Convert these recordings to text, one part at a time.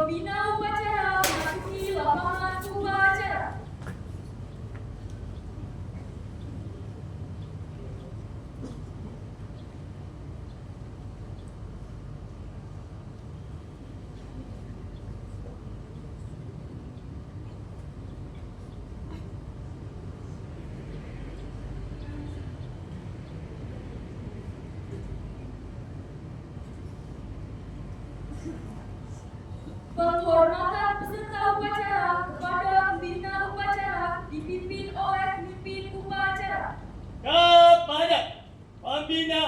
Pembina upacara memasuki lapangan upacara. Penghormatan peserta upacara kepada pembina upacara dipimpin oleh pemimpin upacara. Kepada pembina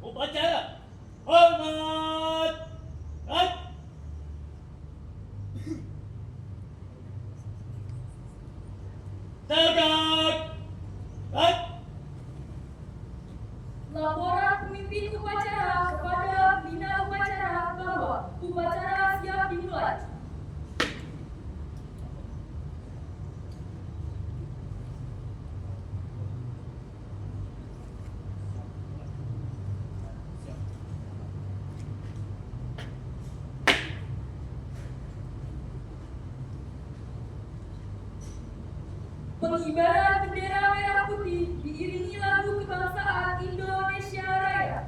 upacara, hormat. Tegak. Laporan pemimpin upacara kepada pembina upacara bahwa upacara siap dimulai. Pengibaran bendera merah putih diiringi lagu kebangsaan Indonesia Raya.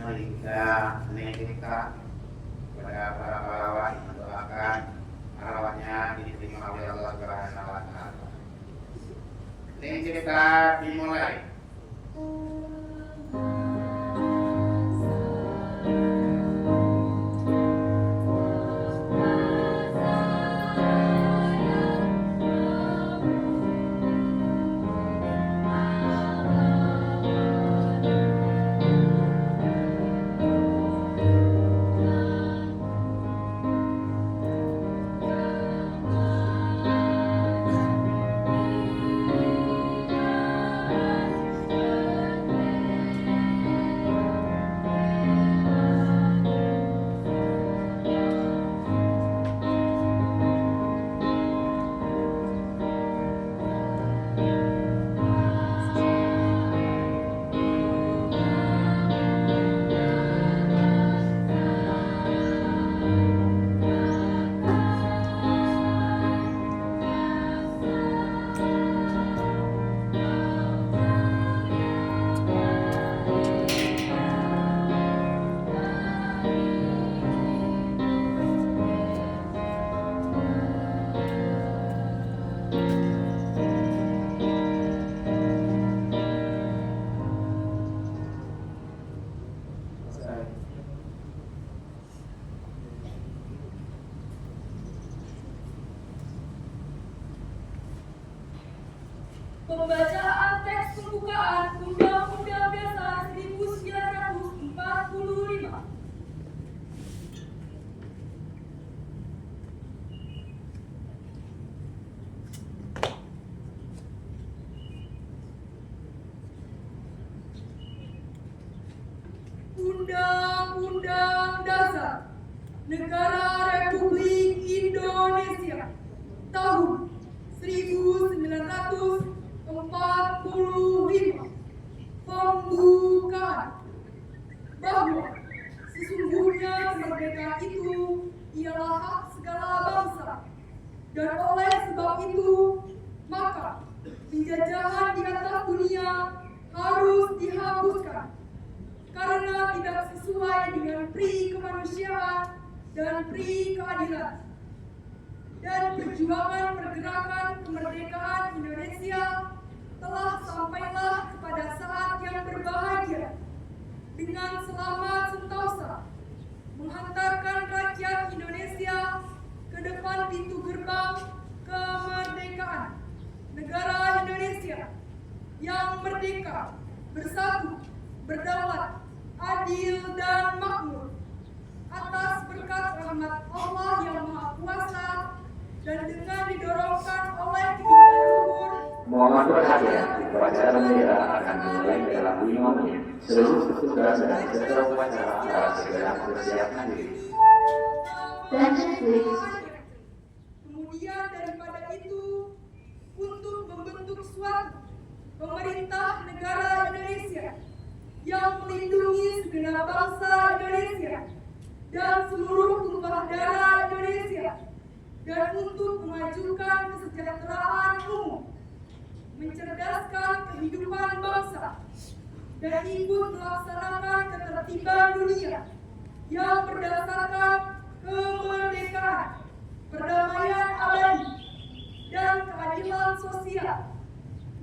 Mari kita menegakkan kepada para pahlawan, mendoakan pahlawannya diterima oleh Allah Subhanahu wa Ta'ala. Kita dimulai. Pembacaan teks pembukaan Undang-Undang Dasar 1945. Undang-Undang Dasar Negara Republik Indonesia tahun 1945. Pembukaan bahwa sesungguhnya kemerdekaan itu ialah hak segala bangsa, dan oleh sebab itu maka penjajahan di atas dunia harus dihapuskan karena tidak sesuai dengan pri kemanusiaan dan pri keadilan. Dan perjuangan pergerakan kemerdekaan Indonesia telah sampailah kepada saat yang berbahagia dengan selamat sentosa menghantarkan rakyat Indonesia ke depan pintu gerbang kemerdekaan negara Indonesia yang merdeka, bersatu, berdaulat, adil dan makmur atas berkat rahmat Allah yang Maha Kuasa dan dengan didorongkan oleh keinginan luhur. Mohon perhatian, upacara bendera akan dimulai dalam 5 menit. Seluruh petugas dan peserta upacara harus segera mempersiapkan diri. Kemudian daripada itu, untuk membentuk suatu pemerintah negara Indonesia yang melindungi segenap bangsa Indonesia dan seluruh tumpah darah Indonesia, dan untuk memajukan kesejahteraan umum, mencerdaskan kehidupan bangsa, dan ikut melaksanakan ketertiban dunia yang berdasarkan kemerdekaan, perdamaian abadi, dan keadilan sosial.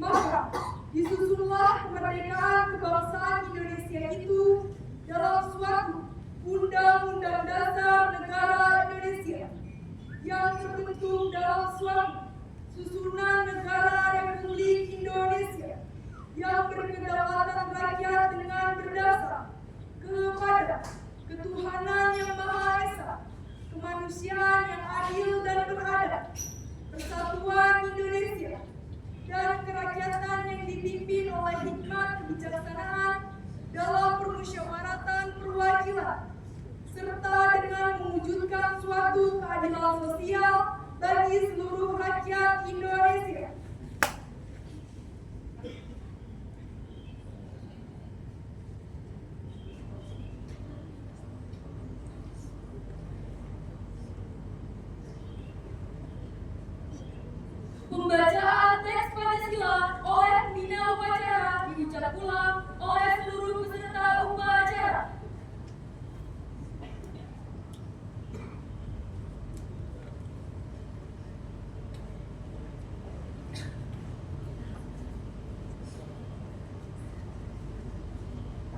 Maka disusunlah kemerdekaan kebangsaan Indonesia itu dalam suatu Undang-Undang Dasar Negara Indonesia yang terbentuk dalam suatu susunan negara Republik Indonesia yang berkedaulatan rakyat dengan berdasar kepada ketuhanan yang Maha Esa, kemanusiaan yang adil dan beradab, persatuan Indonesia, dan kerakyatan yang dipimpin oleh hikmat kebijaksanaan dalam permusyawaratan perwakilan, serta dengan mewujudkan suatu keadilan sosial bagi seluruh rakyat Indonesia. Pembacaan teks Pancasila oleh pembina upacara diucap ulang oleh seluruh peserta upacara.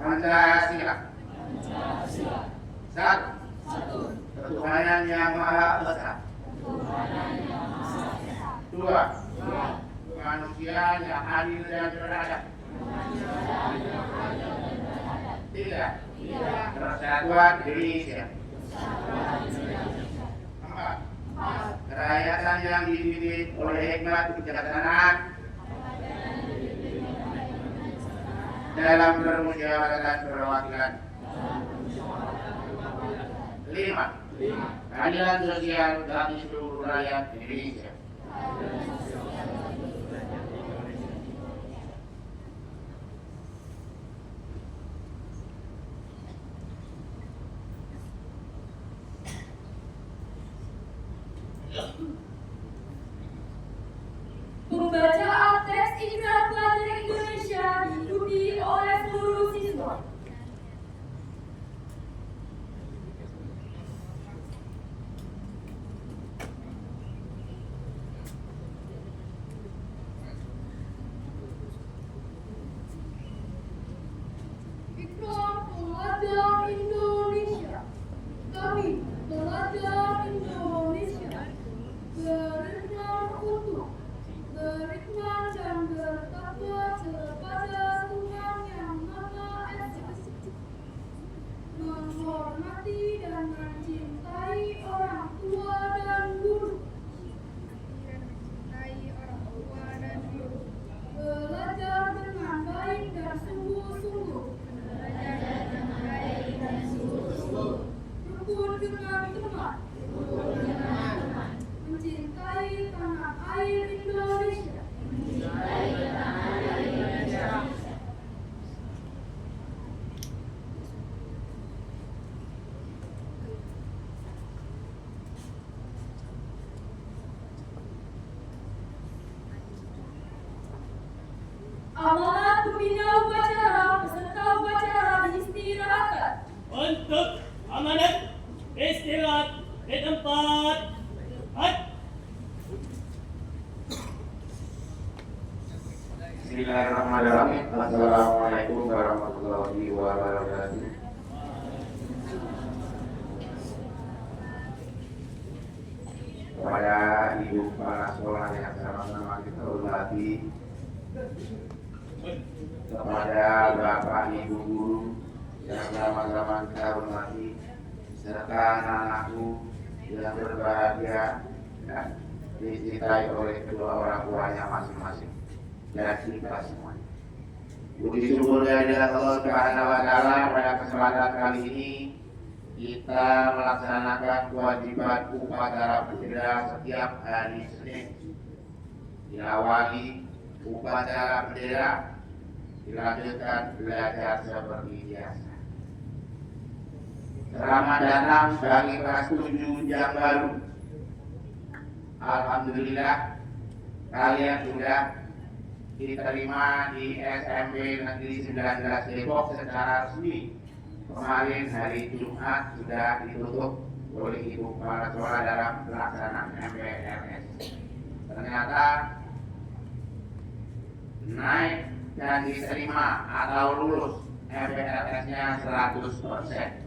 Pancasila. Satu. Ketuhanan yang Maha Esa. Dua. Kemanusiaan yang adil dan beradab. Tiga. Persatuan Indonesia. Empat. Kerakyatan yang dipimpin oleh hikmat kebijaksanaan dalam bermusyawarah dan perwakilan. Lima. Keadilan sosial bagi seluruh rakyat Indonesia. Pembacaan teks ikrar pelajar Indonesia diikuti oleh seluruh siswa. Ikrar pelajar Indonesia. Kami, pelajar Indonesia, berikhtiar untuk beriman dan bertakwa kepada Tuhan Yang Maha Esa, menghormati dan mencintai orang tua dan guru, belajar dengan baik dan sungguh-sungguh, rukun dengan teman, mencintai tanah air Indonesia. Amanat pembina upacara peserta upacara diistirahatkan. Untuk amanat istirahat di tempat. Bismillahirrahmanirrahim. Assalamualaikum warahmatullahi wabarakatuh. Kepada ibu kepala sekolah yang sama-sama kita hormati, kepada bapak ibu guru yang sama-sama kita hormati, serta anak-anakku yang berbahagia dan dicintai oleh kedua orang tuanya masing-masing dan kita semuanya. Puji syukur kehadirat Allah Subhanahu wa Ta'ala. Pada kesempatan kali ini kita melaksanakan kewajiban upacara bendera setiap hari Senin. Diawali upacara bendera, dilanjutkan belajar seperti biasa. Selamat datang bagi kelas 7 yang baru. Alhamdulillah kalian sudah diterima di SMP Negeri 19 Depok secara resmi. Kemarin hari Jumat sudah ditutup oleh ibu kepala sekolah dalam pelaksanaan MPLS. Ternyata naik dan diterima atau lulus MPLS-nya 100%.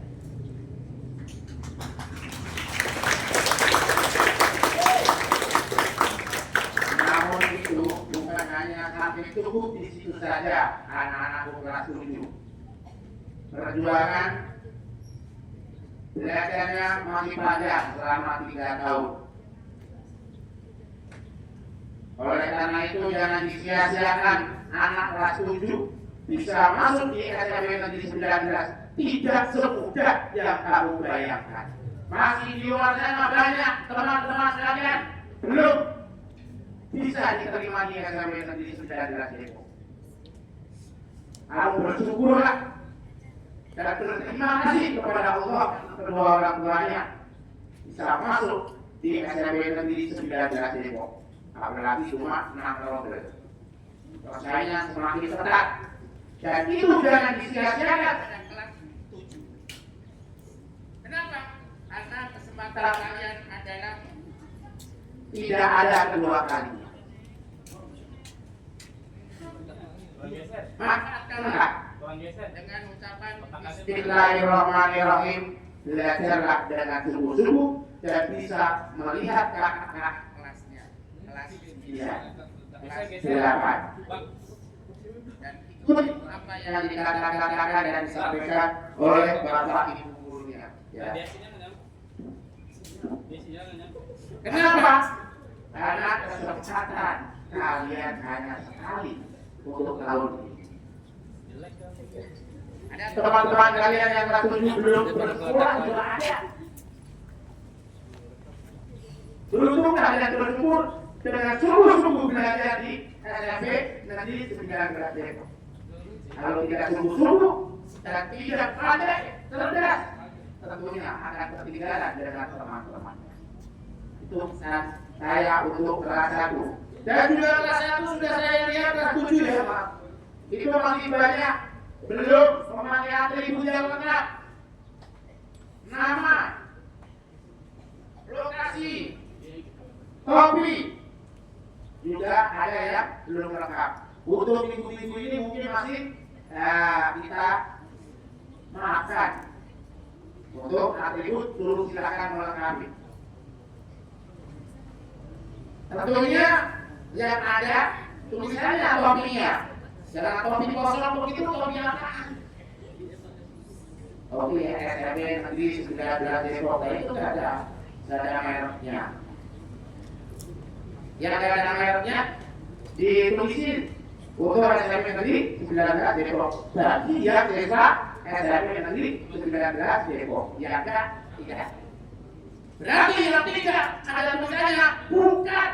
Namun itu bukan hanya sampai cukup di situ saja anak-anak kelas 7. Perjuangan belajarnya masih panjang selama 3 tahun. Oleh karena itu jangan disia-siakan anak kelas 7 bisa masuk di SMP Negeri 19 tidak semudah yang kamu bayangkan. Masih di luar sana banyak teman-teman sekalian belum bisa diterima di SMP Negeri 19 Depok. Kamu bersyukurlah dan berterima kasih kepada Allah kedua orang tuanya bisa masuk di SMP Negeri 19 Depok. Apalagi cuma 6 kilometer. Rasanya semakin ketat dan itu jangan disia-siakan. Kenapa? Karena kesempatan kalian adalah tidak ada kedua kalinya. Manfaatkanlah dengan ucapan Bismillahirrahmanirrahim, belajarlah dengan sungguh-sungguh dan bisa melihat kakak kelasnya, kelas 9, kelas 8, dan ikuti apa yang dikatakan dan disampaikan oleh bapak ibu gurunya. Ya. Kenapa? Karena kesempatan kalian hanya sekali untuk tahun ini. Ada teman-teman kalian yang kelas 7 belum berpulang juga ada. Beruntung kalian bersyukur dengan sungguh-sungguh belajar di SMP Negeri 19 Depok. Kalau tidak sungguh-sungguh dan tidak pandai, cerdas, tentunya akan ketinggalan dengan teman-teman. Itu saya untuk kelas 1. Dan juga kelas 1 sudah saya lihat kelas 7 ya Pak. Itu masih banyak belum memakai atribut yang lengkap. Nama, lokasi, topi, juga ada yang belum lengkap. Untuk minggu-minggu ini mungkin masih kita maafkan. Untuk atribut dulu silakan melengkapi. Tentunya yang ada tulisannya topinya. Jangan topi kosong begitu, topi apaan? Topi SMP Negeri 19 Depok itu nggak ada mereknya. Yang ada mereknya ditulisin untuk SMP Negeri 19 Depok. Bagi yang desa SMP Negeri 19 Depok, yang enggak tidak. Berarti yang tidak ada tulisannya bukan,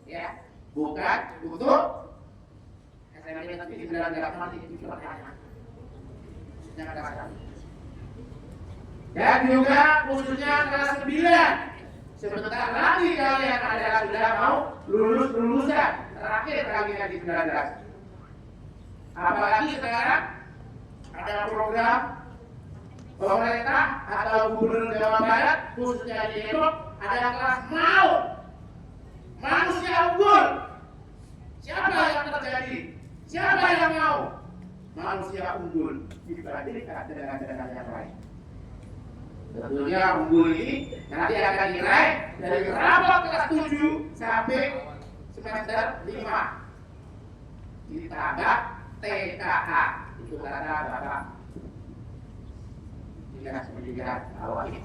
ya, bukan untuk SMP Negeri 19 Depok. Jangan salah. Dan juga khususnya kelas 9. Sebentar lagi kalian adalah sudah mau lulusan terakhir kalian di 19. Apalagi sekarang ada program pemerintah atau gubernur Jawa Barat khususnya di Depok ada kelas mau manusia unggul. Siapa yang terjadi? Siapa yang mau manusia unggul dibandingkan dengan yang lain? Tentunya unggul ini nanti akan diraih dari rapot kelas 7 sampai semester 5 ditambah TKA. Itu kata Bapak Dinas Pendidikan awal ini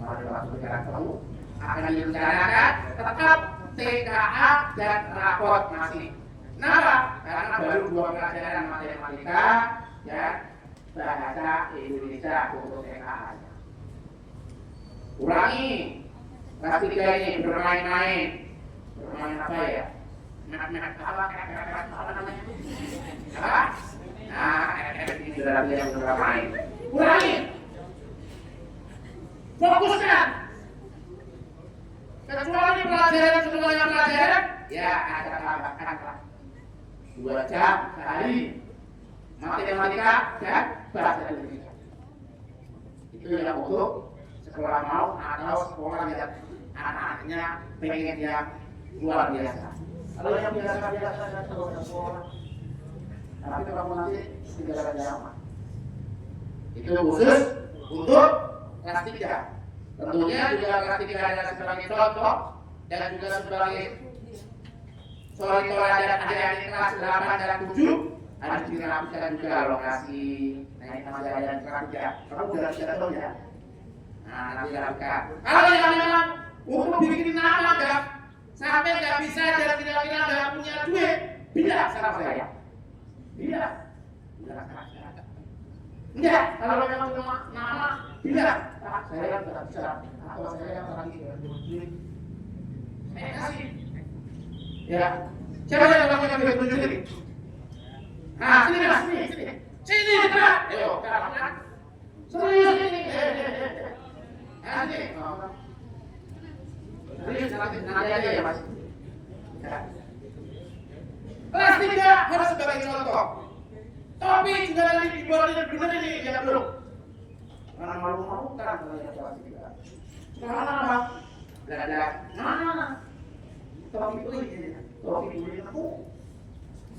kamu akan direncanakan tetap TKA dan rapot masih. Kenapa? Karena baru 2 pelajaran matematika dan bahasa Indonesia untuk TKA. Ulangi kelas 3 ini bermain-main apa ya? Apa namanya? Apa? Nah, ini sudah yang bermain. Ulangi. Fokuskan. Kecuali pelajaran semuanya pelajaran, ya ada tambahkan 2 jam sehari matematika dan bahasa Indonesia. Itu yang untuk sekolah mau atau sekolah yang anak-anaknya pengen yang luar biasa. Kalau yang biasa-biasa dan sekolah, tapi kamu nanti tinggal jamaah. Itu khusus untuk kelas 3. Tentunya juga kelas 3 adalah sebagai contoh dan juga sebagai soal dan adik-adik kelas 8 dan 7 harus dirapikan juga lokasi. Nah ini masih ada yang kelas 3. Kamu sudah tahu ya? Nah, nanti lakukan. Kalau yang memang untuk bikin nama enggak sampai nggak bisa dan kira-kira nggak punya duit, bilang sama saya. Bilang sama saya. Enggak, kalau memang nama bilang, saya nggak bisa atau saya lagi duit. Saya kasih. Ya, siapa yang lakukan duit tunjuk ini? Nah, sini mas, sini, Pak. Ayo, sekarang. Serius ini. Nanti aja ya mas. Kelas 3 harus sebagai contoh. Topi juga nanti dibuat benar ini ya belum. Karena malu-malu kan kalau yang kelas 3. Sekarang apa? Belajar. Mana? Topi itu aku.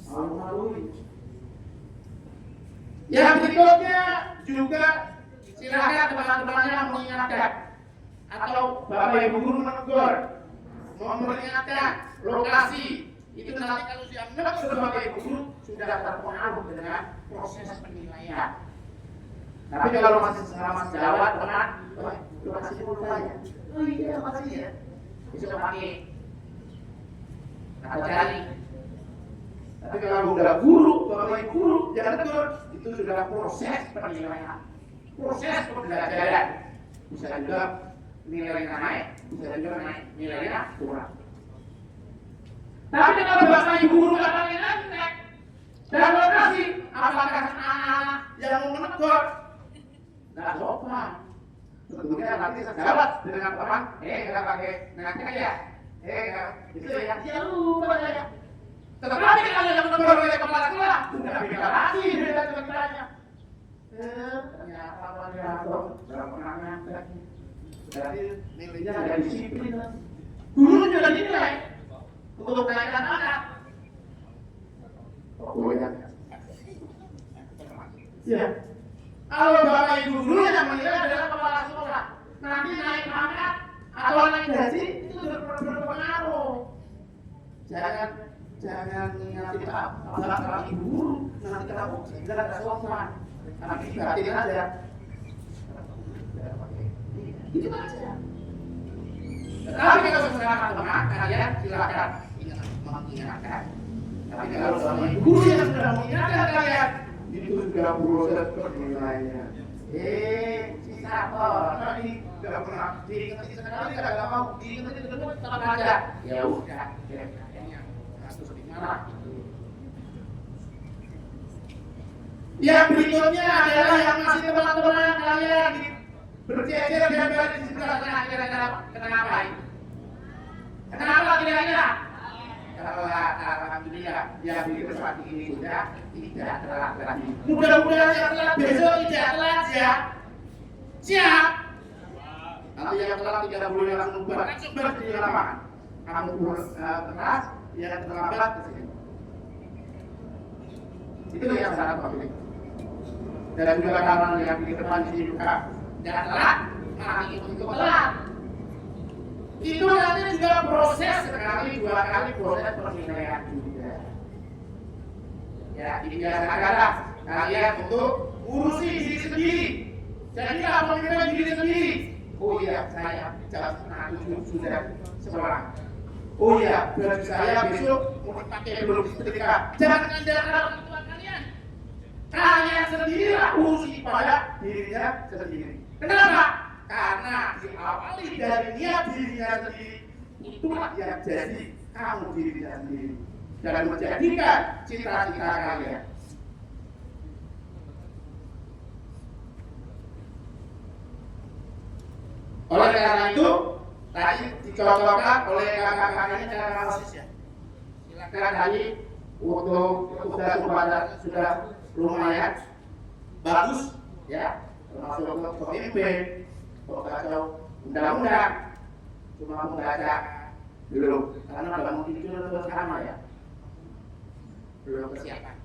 malu-maluin. Yang berikutnya juga silakan teman-temannya mengingatkan atau Bapak Ibu guru menegur, memperingatkan lokasi itu nanti kalau sudah menegur Bapak Ibu guru sudah terpengaruh dengan proses penilaian. Tapi kalau masih selama sejawat teman, itu masih pulpanya. Oh iya masih ya. Bisa pakai kata cari. Tapi kalau udah guru, Bapak Ibu guru jangan tegur, itu sudah proses penilaian, proses pembelajaran. Bisa juga nilainya naik, bisa juga naik nilainya kurang. Tapi kalau Bapak Ibu guru katanya naik dan lokasi, apakah anak-anak yang mau menegur? Nggak sopan. Tentunya nanti sejawat dengan teman, nggak pakai nanti ya, itu yang dia lupa ya. Tetapi kalau yang menegur oleh kepala sekolah, sudah beda lagi beda ceritanya. Ternyata moderator dalam penanganan jadi nilainya ada disiplin. Guru juga dinilai untuk menaikkan anak. Pokoknya. Ya. Kalau Bapak Ibu guru yang menilai adalah kepala sekolah, nanti naik pangkat atau naik gaji itu berpengaruh. Jangan ngingati apalagi ibu guru, nanti kamu bilang ada sopan, nanti dibatin aja. Itu aja. Tapi kalau sekarang teman kalian silakan mengingatkan. Tapi kalau sama ibu guru yang sudah mengingatkan kalian, itu sudah proses penilaiannya. Si Sato, tadi tidak pernah diingetin sekali, tidak mau diingetin terus tetap aja. Ya udah, kasus di mana? Yang berikutnya adalah yang masih teman-teman kalian berjejer dan berada di sebelah sana kira-kira kenapa ini? Kenapa kira-kira? Kalau alhamdulillah yang begitu seperti ini sudah tidak telat lagi. Mudah-mudahan yang telat besok tidak telat ya. Siap. Nanti yang telat 3 bulan langsung buat coba di lapangan. Kamu telat, yang terlambat ke sini. Itu yang sangat penting. Dan juga kalau yang di depan di sini juga jangan telat, nanti itu telat. Itu nanti juga proses sekali 2 kali proses penilaian juga. Ya, dibiasakanlah kalian untuk urusi diri sendiri. Jadi kalau menilai diri sendiri, oh iya saya jam 6 sudah sekolah. Oh iya, baju saya besok mau dipakai belum setrika. Jangan andalkan orang tua kalian. Kalian sendirilah urusi pada dirinya sendiri. Kenapa? Karena diawali dari niat dirinya sendiri, itulah yang jadi kamu dirinya sendiri dan menjadikan cita-cita kalian. Oleh karena itu, tadi dicocokkan oleh kakak-kakaknya cara proses ya. Silakan tadi untuk tugas upacara sudah lumayan bagus ya, termasuk untuk pemimpin. Kacau undang-undang cuma membaca belum karena bangun tidur terus sama ya belum kesiapan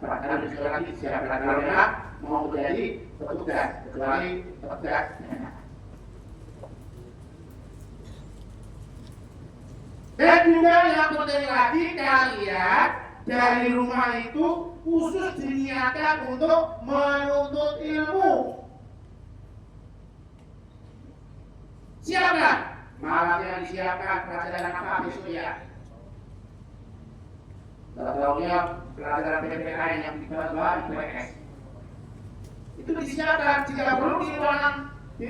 karena bisa lagi siapkan karena mau menjadi petugas kecuali petugas. Dan juga yang penting lagi kalian dari rumah itu khusus diniatkan untuk menuntut ilmu. Siapkan malamnya disiapkan pelajaran apa besok ya. Tahunya pelajaran PPKN yang dibahas IPS. Itu disiapkan jika perlu di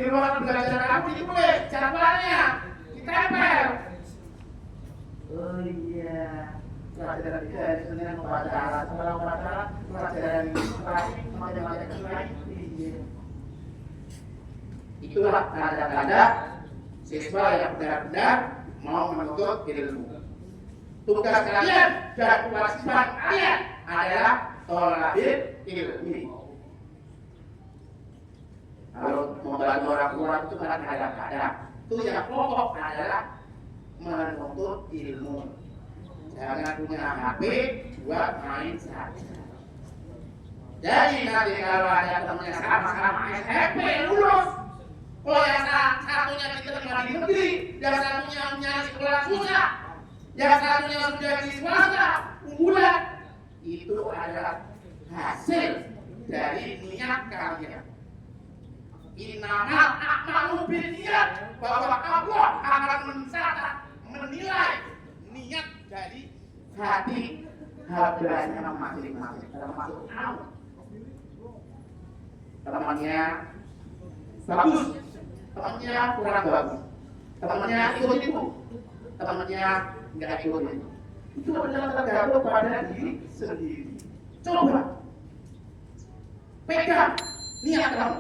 ruangan belajar kamu itu boleh jadwalnya ditempel. Oh iya, pelajaran IPS dengan upacara, setelah upacara pelajaran matematika lain. Iya. Itulah tanda-tanda siswa yang benar-benar mau menuntut ilmu. Tugas kalian dan kewajiban kalian adalah thalabil ilmi. Kalau membantu orang tua itu kan kadang-kadang itu yang pokok adalah menuntut ilmu. jangan punya HP buat main saja. Jadi nanti kalau ada temannya sama-sama SMP lulus, kalau yang satunya diterima di negeri, yang satunya nyari sekolah susah, yang satunya sudah di swasta unggulan, itu adalah hasil dari niat kalian. Innamal a'malu binniyat, bahwa Allah akan mencatat, menilai niat dari hati hambanya masing-masing, termasuk kamu. Temannya bagus, temannya kurang bagus, temannya ikut-ikut, temannya nggak ikut. Itu adalah tergantung pada diri sendiri. Coba pegang niat kamu.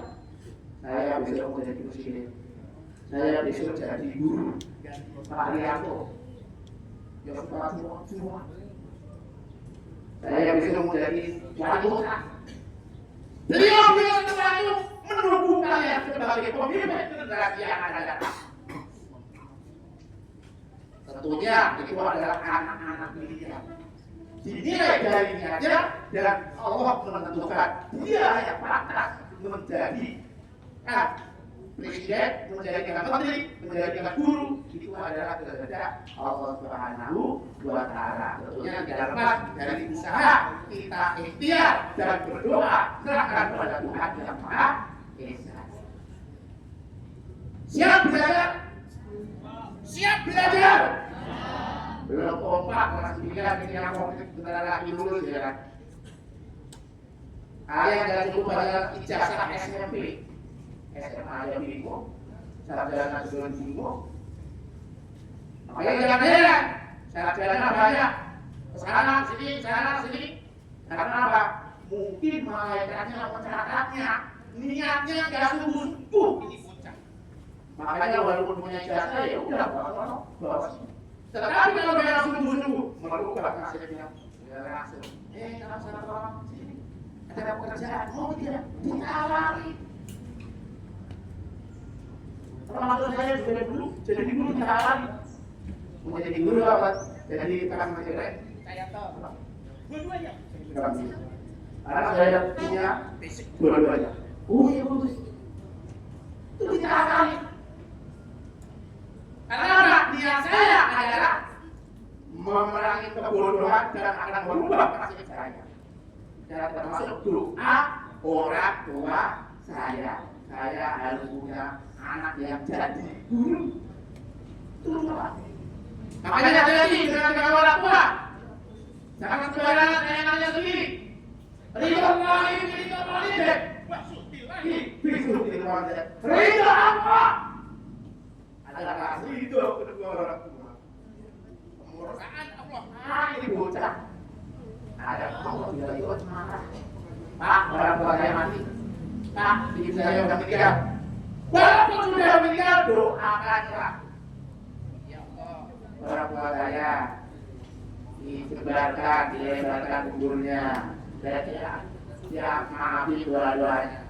Saya besok mau jadi presiden. Saya besok jadi guru. Pak Rianto. Ya semua. Saya besok mau jadi wali kota. Beliau selalu menunggu kalian sebagai pemimpin generasi yang akan datang. Tentunya itu adalah anak-anak beliau. Dinilai dari niatnya dan Allah menentukan dia yang pantas menjadi presiden, menjadi menteri, menjadi guru. Itu adalah kehendak Allah Subhanahu wa Ta'ala. Tentunya tidak lepas dari usaha kita ikhtiar dan berdoa serahkan kepada Tuhan yang Maha Esa. Siap belajar? Siap belajar? Belum kompak kelas 3 ini yang konflik bentar lagi lulus ya kan. Kalian jangan lupa bayar ijazah SMP, SMA aja bingung, sarjana juga bingung. Makanya jangan heran, sarjana banyak, kesana sini. Karena apa? Mungkin malaikatnya mencatatnya, niatnya nggak sungguh-sungguh ini bocah. Makanya walaupun punya ijazah ya udah bawa. Tetapi kalau dia sungguh-sungguh merubah nasibnya, dia langsung, kamu salah tolong sini, ada pekerjaan, mau tidak ditawari. Termasuk saya juga dulu, jadi guru ditawari, mau jadi guru apa? Jadi tukang menjelek, saya tahu, dua-duanya. Karena saya punya basic dua-duanya. Oh iya bagus, itu ditawari. Karena niat saya adalah memerangi kebodohan dan akan merubah nasib saya. Dan termasuk doa orang tua saya. Saya harus punya anak yang jadi guru. Itu doa. Makanya jadi dengan orang tua. Jangan sembarangan saya nanya sendiri. Ridho walidayk. Ridho apa? Adalah ridho kedua orang tua. Kemurkaan Allah. Ini bocah. Ada Allah tidak ikut marah. Pak, orang tua saya mati. Pak, ibu saya sudah meninggal. Walaupun sudah meninggal, doakanlah. Ya Allah, orang tua saya disebarkan, dilebarkan kuburnya. Dan dia maafin doa-doanya.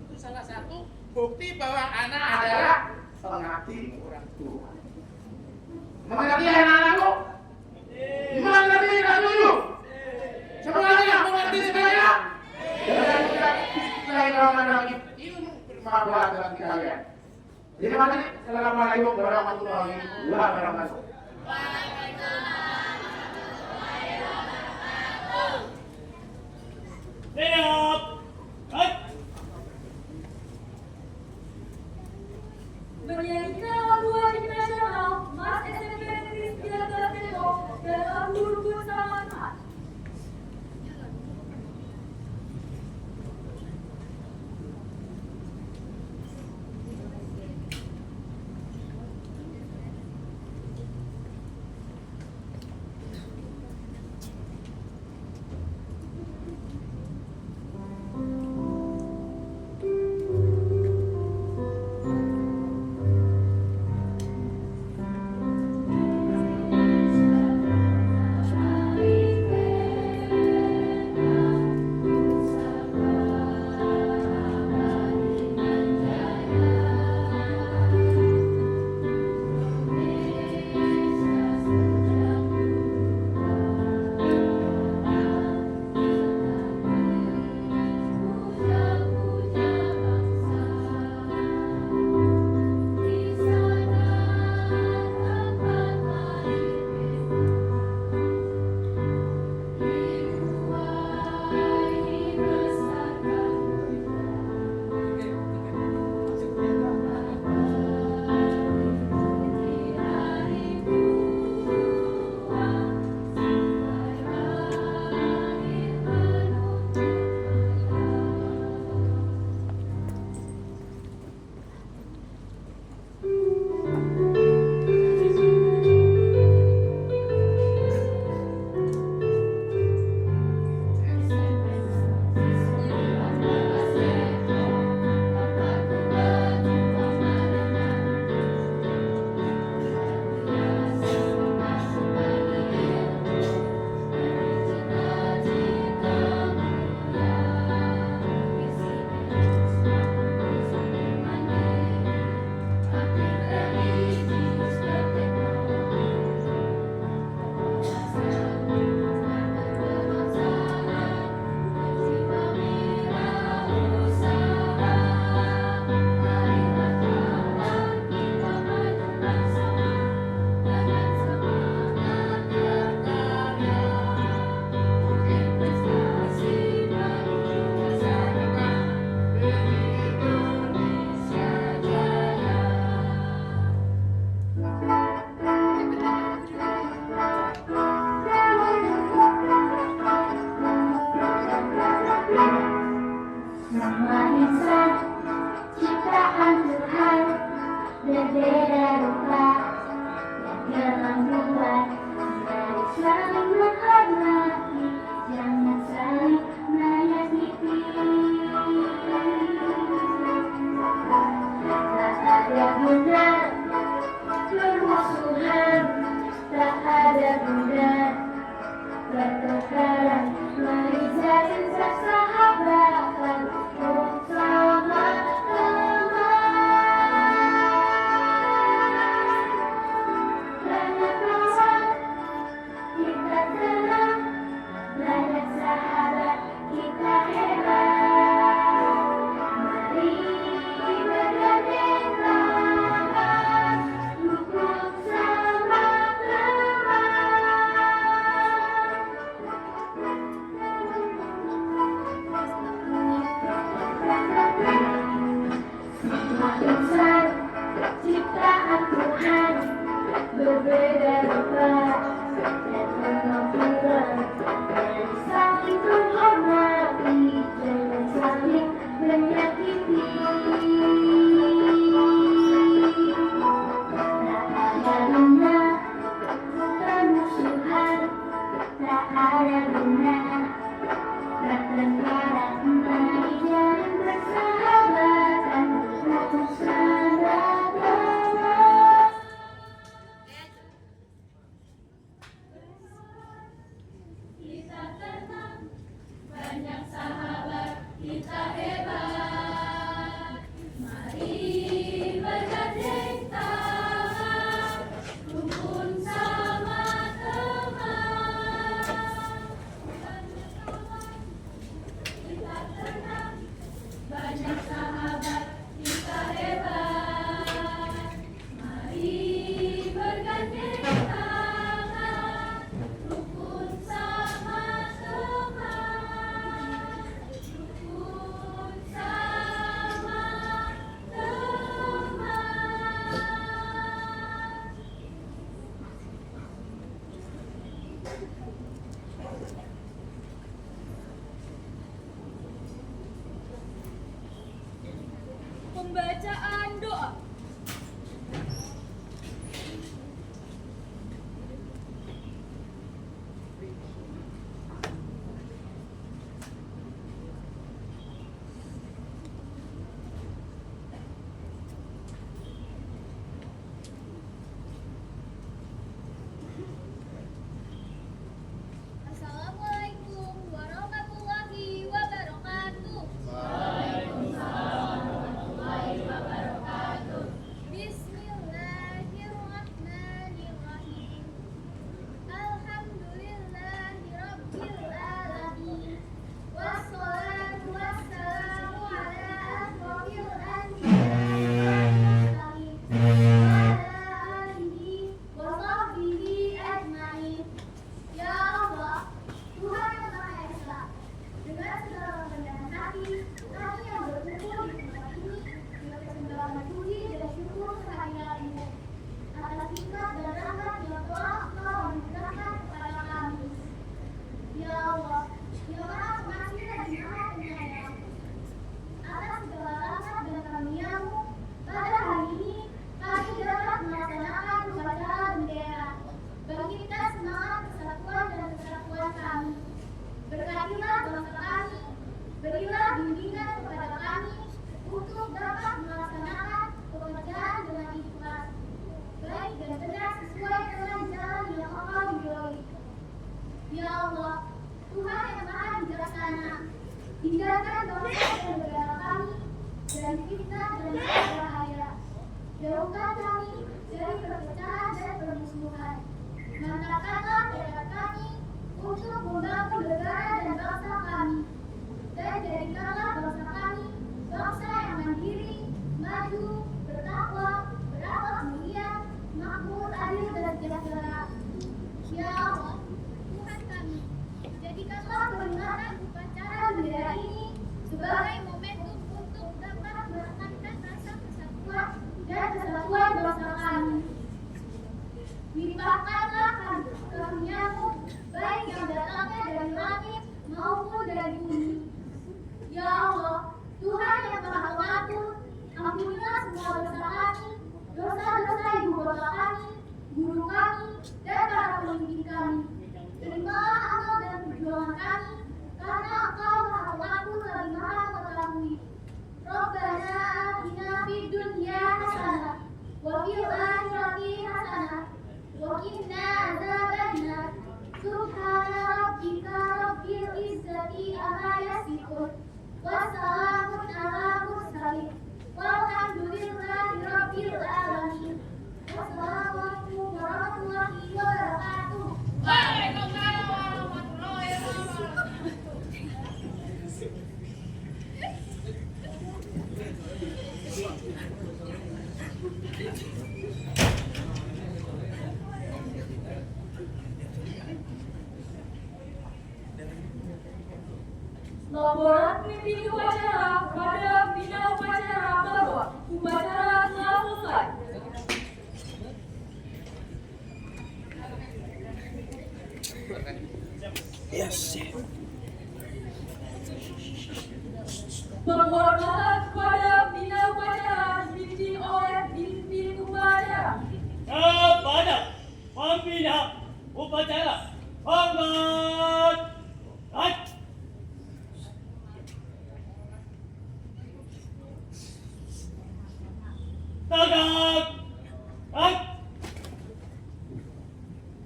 Itu salah satu bukti bahwa anak adalah pengabdi orang tua. Mengerti anak-anakku? Mengerti anak-anakku? Semuanya mengerti semuanya? Dan kita bismillahirrahmanirrahim. Ilmu bermanfaat bagi kalian. Terima kasih. Assalamualaikum warahmatullahi wabarakatuh. Siap. Menyanyikan lagu wajib nasional Mas SMP Negeri 19 Depok dan lagu Rukun Selamat. pembacaan doa. Assalamualaikum warahmatullahi wabarakatuh. Bismillahirrahmanirrahim. Alhamdulillahirabbil alamin. Wassalatu wassalamu ala asyrofil anbiya'i wa ala alihi wa sahbihi ajmain. Ya Allah, Tuhan yang Maha Esa, dengan segala kerendahan hati, kami yang berkumpul di tempat ini dengan kesembahan puji dan syukur kehadiran-Mu atas nikmat dan rahmat yang telah Engkau anugerahkan kepada kami. Ya Allah, yang Maha Pengasih dan Maha Penyayang, atas segala rahmat dan karunia-Mu, pada hari ini kami dapat melaksanakan upacara bendera. Bangkitkan semangat kesatuan dan kesatuan kami. Berkatilah bangsa kami, berilah bimbingan kepada kami untuk dapat melaksanakan pekerjaan dengan ikhlas, baik dan benar sesuai dengan jalan yang Engkau ridhoi. Ya Allah, Tuhan yang Maha Bijaksana, hindarkan bangsa dan negara kami dari fitnah dan bahaya. Jauhkan kami dari perpecahan dan permusuhan. Mantapkanlah tekad kami untuk membangun negara dan bangsa kami, dan jadikanlah bangsa kami bangsa yang mandiri, maju, bertakwa, berakhlak mulia, makmur, adil, dan sejahtera. Ya Allah, Tuhan kami, jadikanlah peringatan upacara bendera ini sebagai momentum untuk dapat menekankan rasa kesatuan dan kesatuan bangsa kami. Limpahkanlah karunia-Mu, baik yang datangnya dari langit maupun dari bumi. Ya Allah, Tuhan yang Maha Pengampun, ampunilah semua dosa kami, dosa-dosa ibu bapa kami, guru kami, dan para pemimpin kami. Terimalah amal dan perjuangan kami, karena Engkau Maha Pengampun lagi Maha Mengetahui. Rabbana atina fid dunya hasanah wa fil akhirati hasanah wa qina adzabannar. Subhana rabbika rabbil izzati amma yasifun wa salamun ala mursalin walhamdulillahi rabbil alamin. Wassalamualaikum warahmatullahi wabarakatuh. Waalaikumsalam warahmatullahi wabarakatuh. Laporan pemimpin upacara kepada pembina upacara bahwa upacara telah selesai. Penghormatan kepada pembina upacara dipimpin oleh pemimpin upacara. Kepada pembina upacara, hormat. Tegak.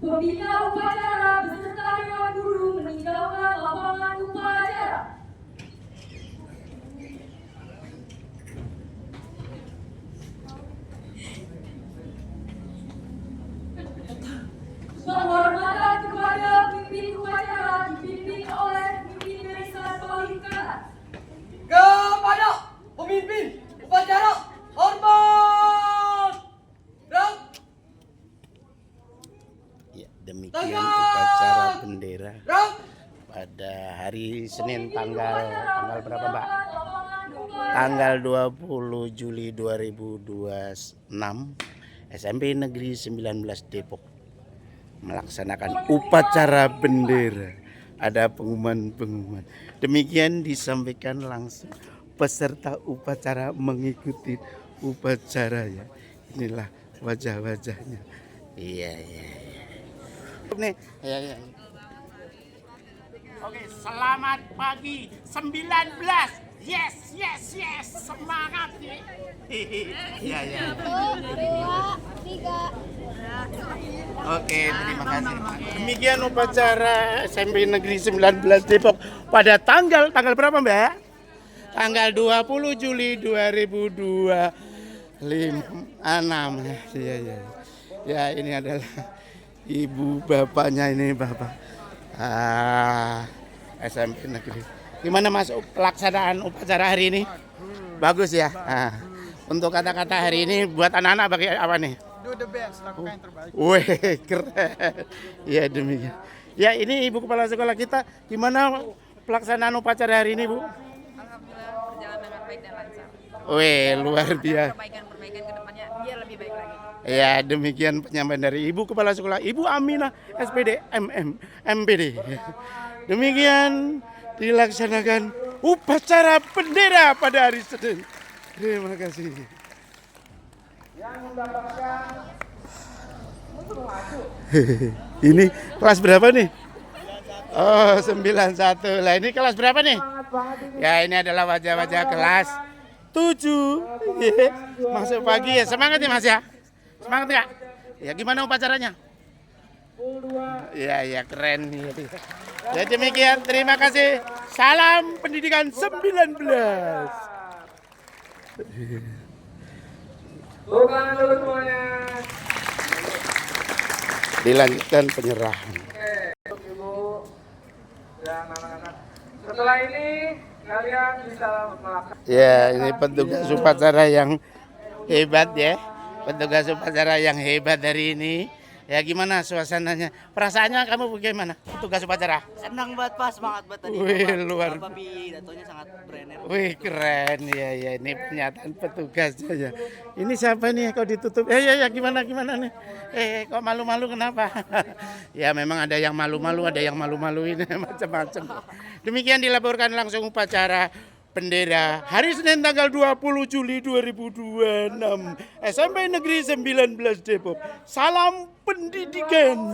Pembina upacara beserta dewan guru meninggalkan lapangan upacara. Penghormatan kepada pemimpin upacara dipimpin oleh pemimpin barisan paling kanan. Kepada pemimpin upacara, hormat. Ya, demikian upacara bendera pada hari Senin tanggal berapa, Mbak? Tanggal 20 Juli 2026 SMP Negeri 19 Depok melaksanakan upacara bendera. Ada pengumuman-pengumuman. Demikian disampaikan langsung peserta upacara mengikuti upacara ya. Inilah wajah-wajahnya. Iya. Nih, ya. Oke, selamat pagi 19. Yes. Semangat ya. Iya. 2, 3. Oke, terima kasih. Demikian upacara SMP Negeri 19 Depok pada tanggal berapa, Mbak? Tanggal 20 Juli 2026. Iya. Ya, ini adalah ibu bapaknya ini, Bapak. SMP Negeri. Gimana Mas pelaksanaan upacara hari ini? Bagus ya. Untuk kata-kata hari ini buat anak-anak bagi apa nih? Do the best, lakukan yang terbaik. Wih, keren. Ya demikian. Ya ini Ibu Kepala Sekolah kita, gimana pelaksanaan upacara hari ini, Bu? Alhamdulillah berjalan dengan baik dan lancar. Wih, luar biasa. Perbaikan ke depannya biar lebih baik lagi. Ya demikian penyampaian dari Ibu Kepala Sekolah, Ibu Aminah SPD MPD. Demikian dilaksanakan upacara bendera pada hari Senin. Terima kasih. Ini kelas berapa nih? Oh, 91. Lah ini kelas berapa nih? Ya, ini adalah wajah-wajah kelas 7. Masuk pagi ya. Semangat ya, Mas ya. Semangat ya. Ya, gimana upacaranya? Ya, keren. Ya, demikian. Terima kasih. Salam Pendidikan 19. Bukan dulu semuanya. Dilanjutkan penyerahan. Ibu dan anak-anak. Setelah ini kalian bisa melakukan. Ya, ini petugas upacara yang hebat ya. Petugas upacara yang hebat hari ini. Ya gimana suasananya? Perasaannya kamu bagaimana? Petugas upacara? Senang banget Pak, semangat banget tadi. Wih, luar. Bapak pidatonya sangat berenergi. Wih, keren. Ya, ini pernyataan petugasnya ya. Ini siapa nih kok ditutup? Ya, gimana nih? Kok malu-malu kenapa? Ya memang ada yang malu-malu, ada yang malu-maluin macam-macam. Demikian dilaporkan langsung upacara bendera hari Senin tanggal 20 Juli 2026 SMP Negeri 19 Depok. Salam pendidikan.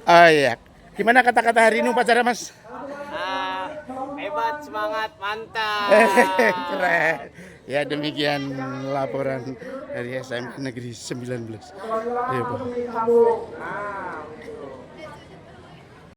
Ya. Gimana kata-kata hari ini upacara, Mas? Hebat, semangat, mantap. Keren. Ya demikian laporan dari SMP Negeri 19 Depok.